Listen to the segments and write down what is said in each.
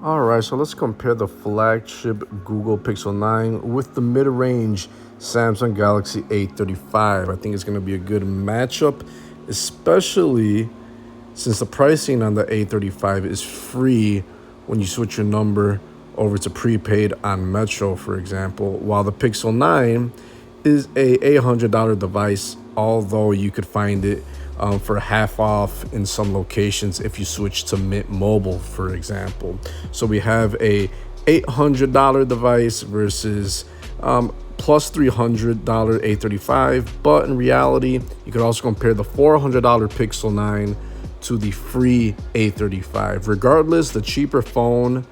All right, so let's compare the flagship Google Pixel 9 with the mid-range Samsung Galaxy A35. I think it's going to be a good matchup, especially since the pricing on the A35 is free when you switch your number over to prepaid on Metro, for example, while the Pixel 9 is a $800 device, although you could find it for half off in some locations if you switch to Mint Mobile, for example. So we have a $800 device versus plus $300 A35, but in reality, you could also compare the $400 Pixel 9 to the free A35. Regardless, the cheaper phone,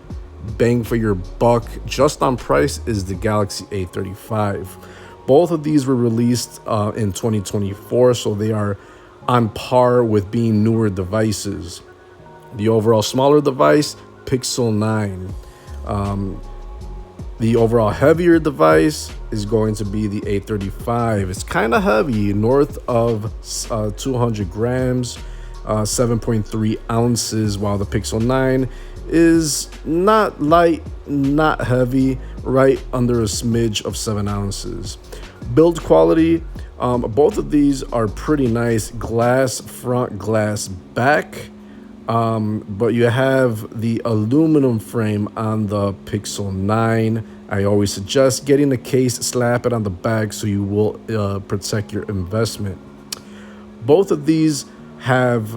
bang for your buck, just on price, is the Galaxy A35. Both of these were released in 2024, so they are on par with being newer devices. The overall smaller device, Pixel 9. The overall heavier device is going to be the A35. It's kind of heavy, north of 200 grams, 7.3 ounces, while the Pixel 9 is not light, not heavy, right under a smidge of 7 ounces. Build quality, both of these are pretty nice. Glass front, glass back, but you have the aluminum frame on the Pixel 9. I always suggest getting the case, slap it on the back so you will protect your investment. Both of these have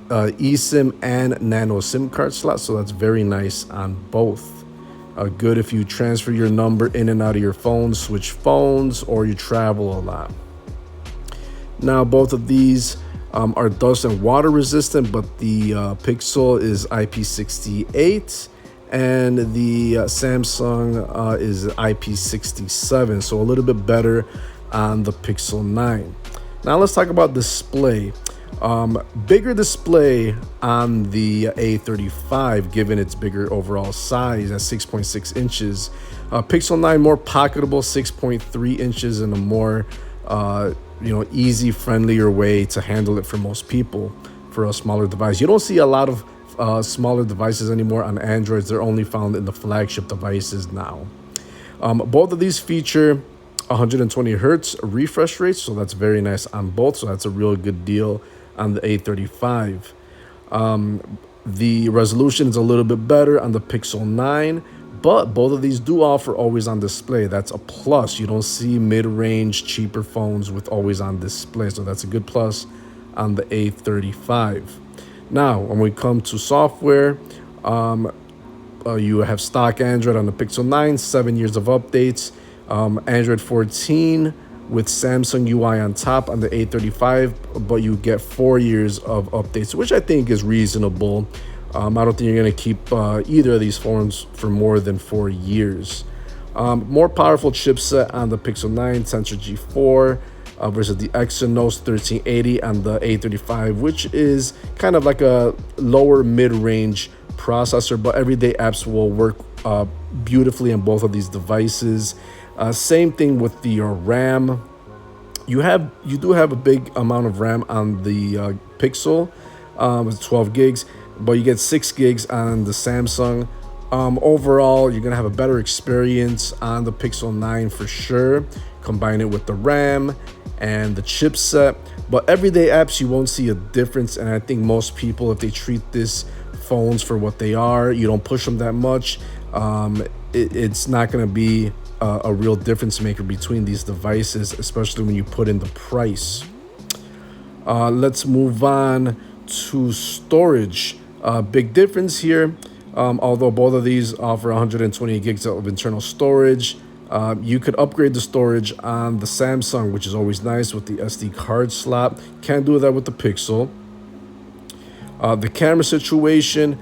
eSIM and nano SIM card slots, so that's very nice on both. Good if you transfer your number in and out of your phone, switch phones, or you travel a lot. Now, both of these are dust and water resistant, but the Pixel is IP68 and the Samsung is IP67, so a little bit better on the Pixel 9. Now let's talk about display. Bigger display on the A35, given its bigger overall size at 6.6 inches. Pixel 9 more pocketable, 6.3 inches, in a more easy, friendlier way to handle it for most people for a smaller device. You don't see a lot of smaller devices anymore on Androids. They're only found in the flagship devices now. Both of these feature 120 hertz refresh rates, so that's very nice on both. So that's a real good deal on the A35. The resolution is a little bit better on the Pixel 9, but both of these do offer always on display. That's a plus. You don't see mid-range cheaper phones with always on display, so that's a good plus on the A35. Now, when we come to software, you have stock Android on the Pixel 9, 7 years of updates. Android 14 with Samsung UI on top on the A35, but you get 4 years of updates, which I think is reasonable. I don't think you're going to keep either of these phones for more than 4 years. More powerful chipset on the Pixel 9, Tensor G4, versus the Exynos 1380 on the A35, which is kind of like a lower mid-range processor, but everyday apps will work beautifully on both of these devices. Same thing with the RAM. You do have a big amount of RAM on the Pixel, with 12 gigs, but you get 6 gigs on the Samsung. Overall, you're gonna have a better experience on the Pixel 9 for sure. Combine it with the RAM and the chipset, but everyday apps you won't see a difference. And I think most people, if they treat this phones for what they are, you don't push them that much, it's not gonna be a real difference maker between these devices, especially when you put in the price. Let's move on to storage. Big difference here. Although both of these offer 120 gigs of internal storage, you could upgrade the storage on the Samsung, which is always nice with the SD card slot. Can't do that with the Pixel. The camera situation,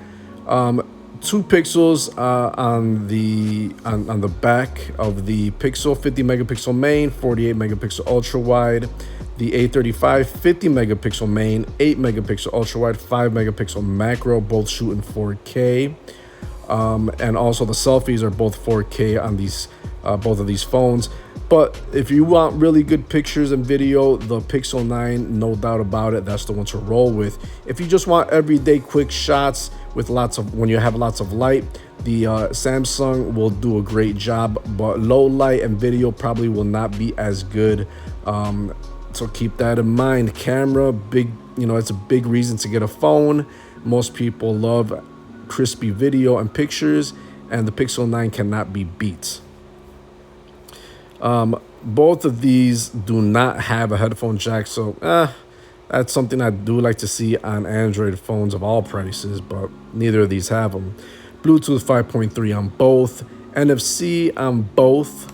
2 pixels on the back of the Pixel, 50 megapixel main, 48 megapixel ultra wide. The A35, 50 megapixel main, 8 megapixel ultra wide, 5 megapixel macro, both shooting 4K. And also the selfies are both 4K on these both of these phones. But if you want really good pictures and video, the Pixel 9, no doubt about it, that's the one to roll with. If you just want everyday quick shots with when you have lots of light. The Samsung will do a great job, but low light and video probably will not be as good. So keep that in mind. Camera, big, it's a big reason to get a phone. Most people love crispy video and pictures, and the Pixel 9 cannot be beat. Both of these do not have a headphone jack, so that's something I do like to see on Android phones of all prices, but neither of these have them. Bluetooth 5.3 on both, NFC on both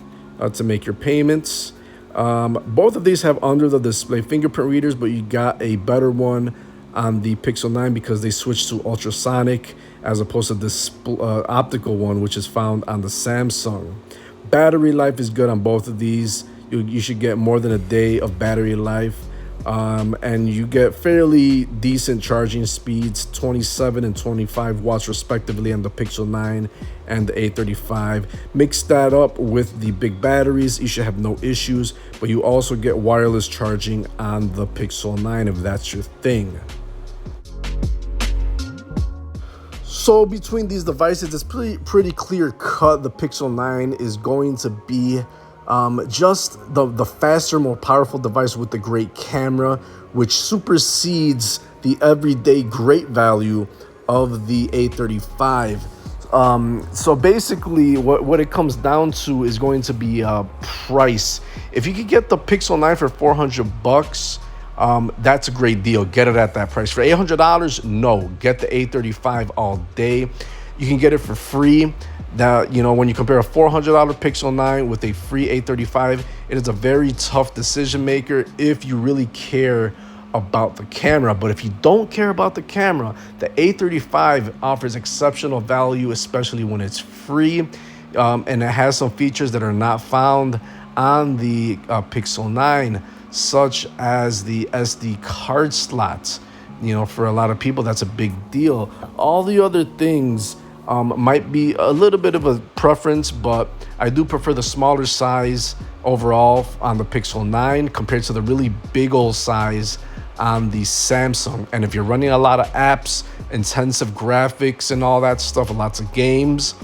to make your payments. Both of these have under the display fingerprint readers, but you got a better one on the Pixel 9 because they switched to ultrasonic as opposed to this optical one, which is found on the Samsung. Battery life is good on both of these. You should get more than a day of battery life. And you get fairly decent charging speeds, 27 and 25 watts respectively on the Pixel 9 and the A35. Mix that up with the big batteries, you should have no issues, but you also get wireless charging on the Pixel 9 if that's your thing. So between these devices, it's pretty clear cut. The Pixel 9 is going to be just the faster, more powerful device with the great camera, which supersedes the everyday great value of the A35. So basically what it comes down to is going to be price. If you could get the Pixel 9 for $400, that's a great deal. Get it at that price. For $800, no, get the A35 all day. You can get it for free. That, when you compare a $400 Pixel 9 with a free A35, it is a very tough decision maker if you really care about the camera. But if you don't care about the camera, the A35 offers exceptional value, especially when it's free, and it has some features that are not found on the Pixel 9, such as the SD card slots. For a lot of people, that's a big deal. All the other things might be a little bit of a preference, but I do prefer the smaller size overall on the Pixel 9 compared to the really big old size on the Samsung. And if you're running a lot of apps, intensive graphics and all that stuff, lots of games,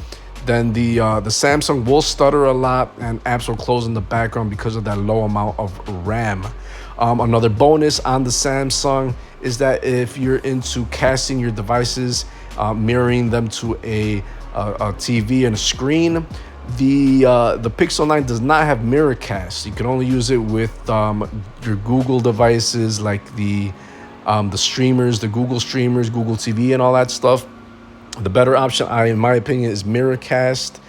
then the Samsung will stutter a lot and apps will close in the background because of that low amount of RAM. Another bonus on the Samsung is that if you're into casting your devices, mirroring them to a TV and a screen, the Pixel 9 does not have mirror cast. You can only use it with your Google devices, like the streamers, the Google streamers, Google TV, and all that stuff. The better option, in my opinion, is mirror cast,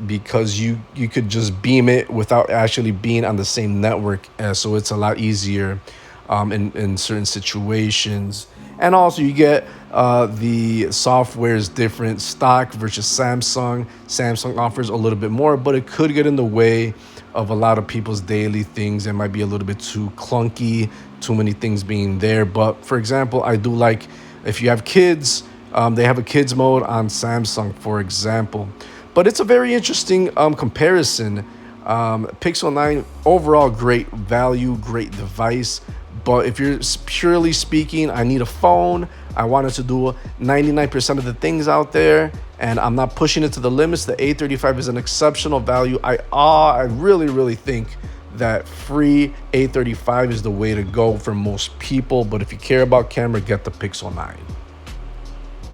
because you could just beam it without actually being on the same network, so it's a lot easier in certain situations. And also you get the software is different, stock versus Samsung. Samsung offers a little bit more, but it could get in the way of a lot of people's daily things. It might be a little bit too clunky, too many things being there. But for example, I do like, if you have kids, they have a kids mode on Samsung, for example. But it's a very interesting comparison. Pixel 9, overall great value, great device. But if you're purely speaking, I need a phone, I wanted to do 99% of the things out there, and I'm not pushing it to the limits, the A35 is an exceptional value. I really think that free A35 is the way to go for most people. But if you care about camera, get the Pixel 9.